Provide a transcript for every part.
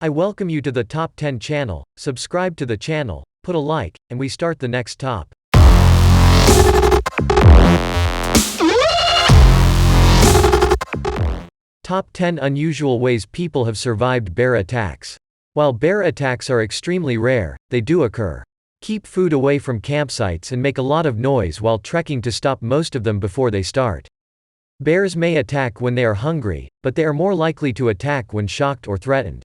I welcome you to the Top 10 channel. Subscribe to the channel, put a like, and we start the next top. Top 10 unusual ways people have survived bear attacks. While bear attacks are extremely rare, they do occur. Keep food away from campsites and make a lot of noise while trekking to stop most of them before they start. Bears may attack when they are hungry, but they are more likely to attack when shocked or threatened.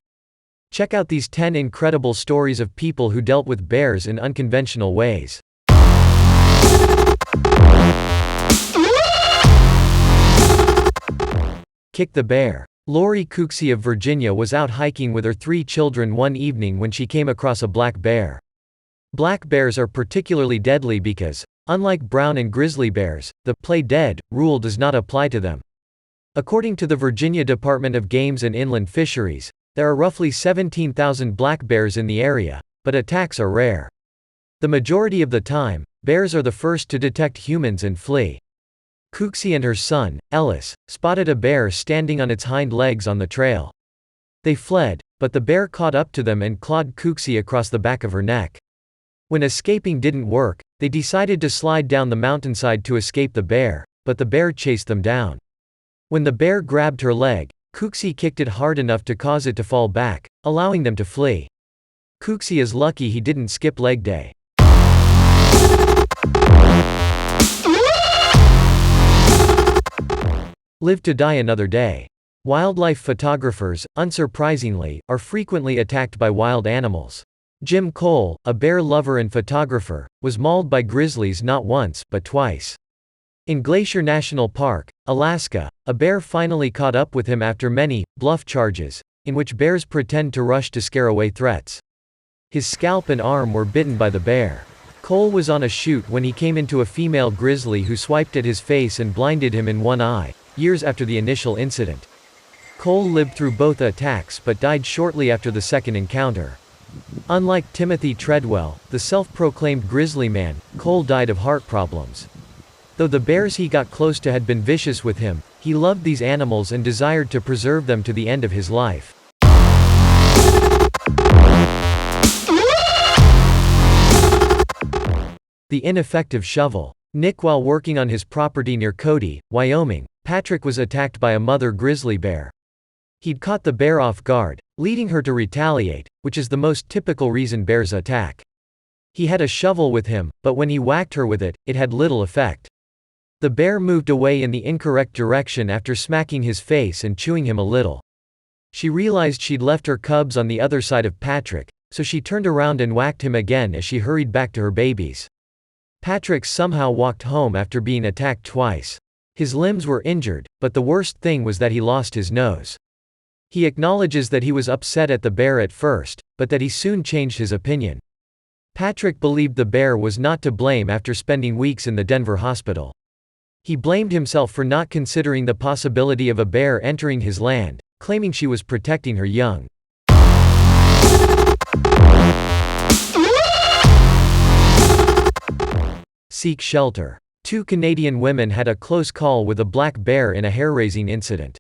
Check out these 10 incredible stories of people who dealt with bears in unconventional ways. Kick the bear. Lori Cooksey of Virginia was out hiking with her 3 children one evening when she came across a black bear. Black bears are particularly deadly because, unlike brown and grizzly bears, the "play dead" rule does not apply to them. According to the Virginia Department of Game and Inland Fisheries, there are roughly 17,000 black bears in the area, but attacks are rare. The majority of the time, bears are the first to detect humans and flee. Cooksey and her son, Ellis, spotted a bear standing on its hind legs on the trail. They fled, but the bear caught up to them and clawed Cooksey across the back of her neck. When escaping didn't work, they decided to slide down the mountainside to escape the bear, but the bear chased them down. When the bear grabbed her leg, Cooksey kicked it hard enough to cause it to fall back, allowing them to flee. Cooksey is lucky he didn't skip leg day. Live to die another day. Wildlife photographers, unsurprisingly, are frequently attacked by wild animals. Jim Cole, a bear lover and photographer, was mauled by grizzlies not once, but twice. In Glacier National Park, Alaska, a bear finally caught up with him after many bluff charges, in which bears pretend to rush to scare away threats. His scalp and arm were bitten by the bear. Cole was on a shoot when he came into a female grizzly who swiped at his face and blinded him in one eye, years after the initial incident. Cole lived through both attacks but died shortly after the second encounter. Unlike Timothy Treadwell, the self-proclaimed grizzly man, Cole died of heart problems. Though the bears he got close to had been vicious with him, he loved these animals and desired to preserve them to the end of his life. The ineffective shovel. While working on his property near Cody, Wyoming, Patrick was attacked by a mother grizzly bear. He'd caught the bear off guard, leading her to retaliate, which is the most typical reason bears attack. He had a shovel with him, but when he whacked her with it, it had little effect. The bear moved away in the incorrect direction after smacking his face and chewing him a little. She realized she'd left her cubs on the other side of Patrick, so she turned around and whacked him again as she hurried back to her babies. Patrick somehow walked home after being attacked twice. His limbs were injured, but the worst thing was that he lost his nose. He acknowledges that he was upset at the bear at first, but that he soon changed his opinion. Patrick believed the bear was not to blame after spending weeks in the Denver hospital. He blamed himself for not considering the possibility of a bear entering his land, claiming she was protecting her young. Seek shelter. 2 Canadian women had a close call with a black bear in a hair-raising incident.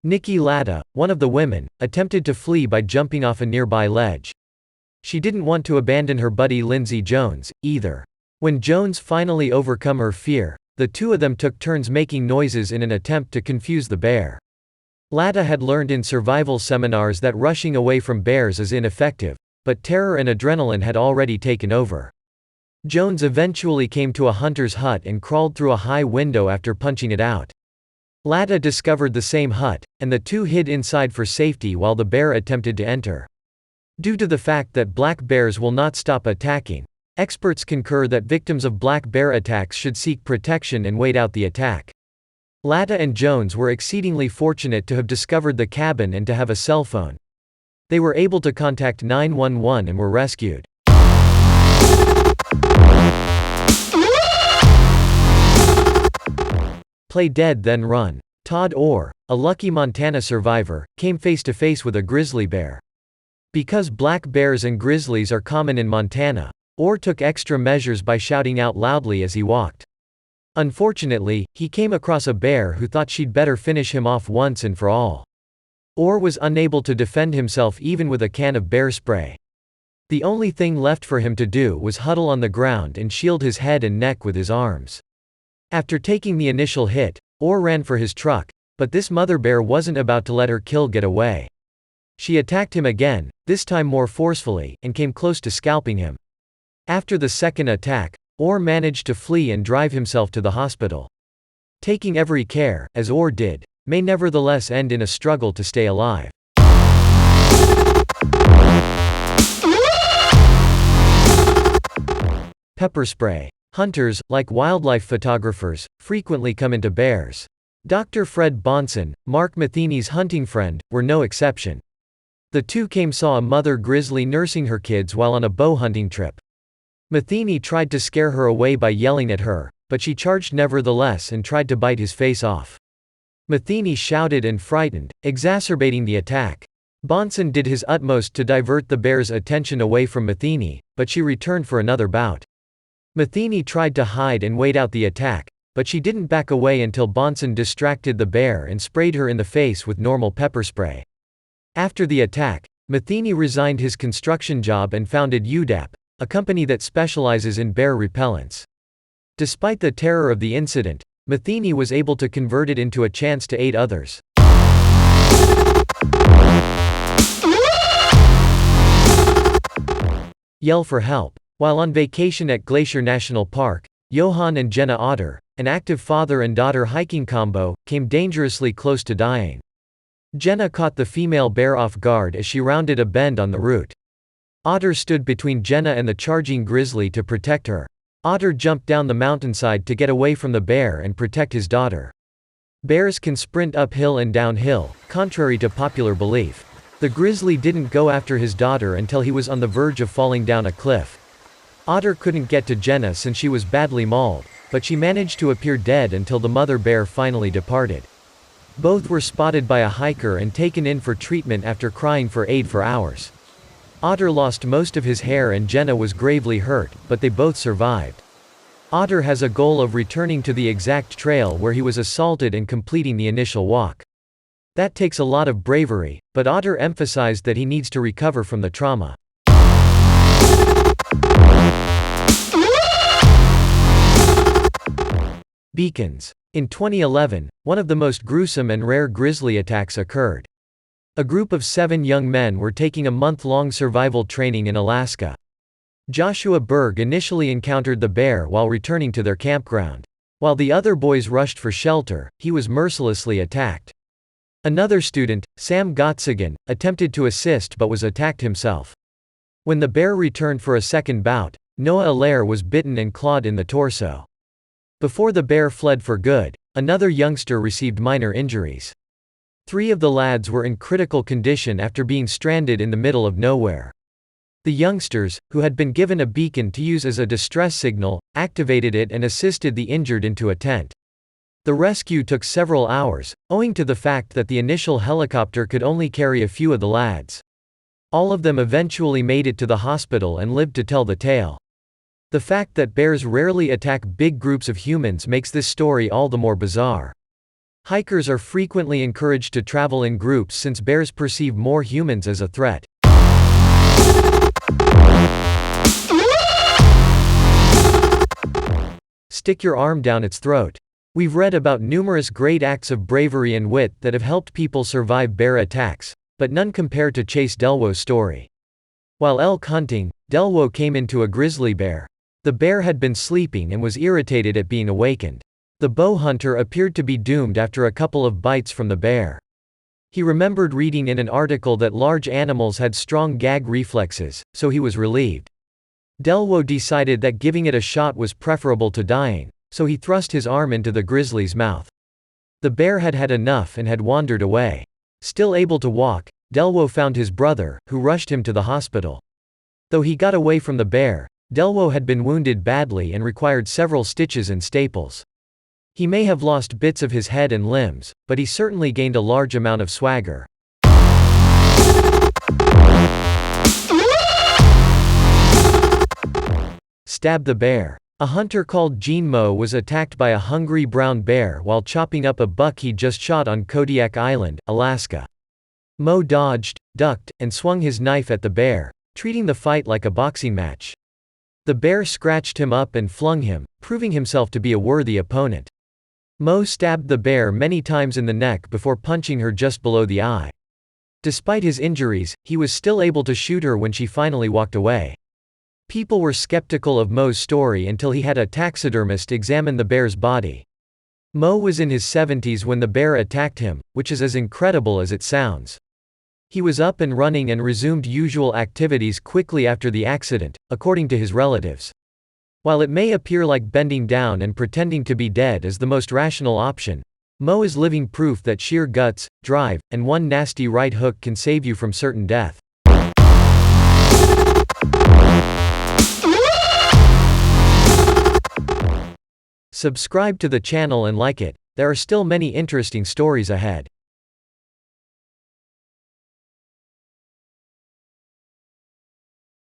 Nikki Latta, one of the women, attempted to flee by jumping off a nearby ledge. She didn't want to abandon her buddy Lindsay Jones, either. When Jones finally overcome her fear, the two of them took turns making noises in an attempt to confuse the bear. Latta had learned in survival seminars that rushing away from bears is ineffective, but terror and adrenaline had already taken over. Jones eventually came to a hunter's hut and crawled through a high window after punching it out. Latta discovered the same hut, and the two hid inside for safety while the bear attempted to enter. Due to the fact that black bears will not stop attacking, experts concur that victims of black bear attacks should seek protection and wait out the attack. Latta and Jones were exceedingly fortunate to have discovered the cabin and to have a cell phone. They were able to contact 911 and were rescued. Play dead then run. Todd Orr, a lucky Montana survivor, came face to face with a grizzly bear. Because black bears and grizzlies are common in Montana, Orr took extra measures by shouting out loudly as he walked. Unfortunately, he came across a bear who thought she'd better finish him off once and for all. Orr was unable to defend himself even with a can of bear spray. The only thing left for him to do was huddle on the ground and shield his head and neck with his arms. After taking the initial hit, Orr ran for his truck, but this mother bear wasn't about to let her kill get away. She attacked him again, this time more forcefully, and came close to scalping him. After the second attack, Orr managed to flee and drive himself to the hospital. Taking every care, as Orr did, may nevertheless end in a struggle to stay alive. Pepper spray. Hunters, like wildlife photographers, frequently come into bears. Dr. Fred Bonson, Mark Matheny's hunting friend, were no exception. The two saw a mother grizzly nursing her kids while on a bow hunting trip. Matheny tried to scare her away by yelling at her, but she charged nevertheless and tried to bite his face off. Matheny shouted and frightened, exacerbating the attack. Bonson did his utmost to divert the bear's attention away from Matheny, but she returned for another bout. Matheny tried to hide and wait out the attack, but she didn't back away until Bonson distracted the bear and sprayed her in the face with normal pepper spray. After the attack, Matheny resigned his construction job and founded UDAP, a company that specializes in bear repellents. Despite the terror of the incident, Matheny was able to convert it into a chance to aid others. Yell for help. While on vacation at Glacier National Park, Johann and Jenna Otter, an active father and daughter hiking combo, came dangerously close to dying. Jenna caught the female bear off guard as she rounded a bend on the route. Otter stood between Jenna and the charging grizzly to protect her. Otter jumped down the mountainside to get away from the bear and protect his daughter. Bears can sprint uphill and downhill, contrary to popular belief. The grizzly didn't go after his daughter until he was on the verge of falling down a cliff. Otter couldn't get to Jenna since she was badly mauled, but she managed to appear dead until the mother bear finally departed. Both were spotted by a hiker and taken in for treatment after crying for aid for hours. Otter lost most of his hair and Jenna was gravely hurt, but they both survived. Otter has a goal of returning to the exact trail where he was assaulted and completing the initial walk. That takes a lot of bravery, but Otter emphasized that he needs to recover from the trauma. Beacons. In 2011, one of the most gruesome and rare grizzly attacks occurred. A group of 7 young men were taking a month-long survival training in Alaska. Joshua Berg initially encountered the bear while returning to their campground. While the other boys rushed for shelter, he was mercilessly attacked. Another student, Sam Gottsagen, attempted to assist but was attacked himself. When the bear returned for a second bout, Noah Allaire was bitten and clawed in the torso. Before the bear fled for good, another youngster received minor injuries. 3 of the lads were in critical condition after being stranded in the middle of nowhere. The youngsters, who had been given a beacon to use as a distress signal, activated it and assisted the injured into a tent. The rescue took several hours, owing to the fact that the initial helicopter could only carry a few of the lads. All of them eventually made it to the hospital and lived to tell the tale. The fact that bears rarely attack big groups of humans makes this story all the more bizarre. Hikers are frequently encouraged to travel in groups since bears perceive more humans as a threat. Stick your arm down its throat. We've read about numerous great acts of bravery and wit that have helped people survive bear attacks, but none compare to Chase Delwo's story. While elk hunting, Delwo came into a grizzly bear. The bear had been sleeping and was irritated at being awakened. The bow hunter appeared to be doomed after a couple of bites from the bear. He remembered reading in an article that large animals had strong gag reflexes, so he was relieved. Delwo decided that giving it a shot was preferable to dying, so he thrust his arm into the grizzly's mouth. The bear had had enough and had wandered away. Still able to walk, Delwo found his brother, who rushed him to the hospital. Though he got away from the bear, Delwo had been wounded badly and required several stitches and staples. He may have lost bits of his head and limbs, but he certainly gained a large amount of swagger. Stab the bear. A hunter called Gene Moe was attacked by a hungry brown bear while chopping up a buck he just shot on Kodiak Island, Alaska. Mo dodged, ducked, and swung his knife at the bear, treating the fight like a boxing match. The bear scratched him up and flung him, proving himself to be a worthy opponent. Mo stabbed the bear many times in the neck before punching her just below the eye. Despite his injuries, he was still able to shoot her when she finally walked away. People were skeptical of Mo's story until he had a taxidermist examine the bear's body. Mo was in his 70s when the bear attacked him, which is as incredible as it sounds. He was up and running and resumed usual activities quickly after the accident, according to his relatives. While it may appear like bending down and pretending to be dead is the most rational option, Mo is living proof that sheer guts, drive, and one nasty right hook can save you from certain death. Subscribe to the channel and like it. There are still many interesting stories ahead.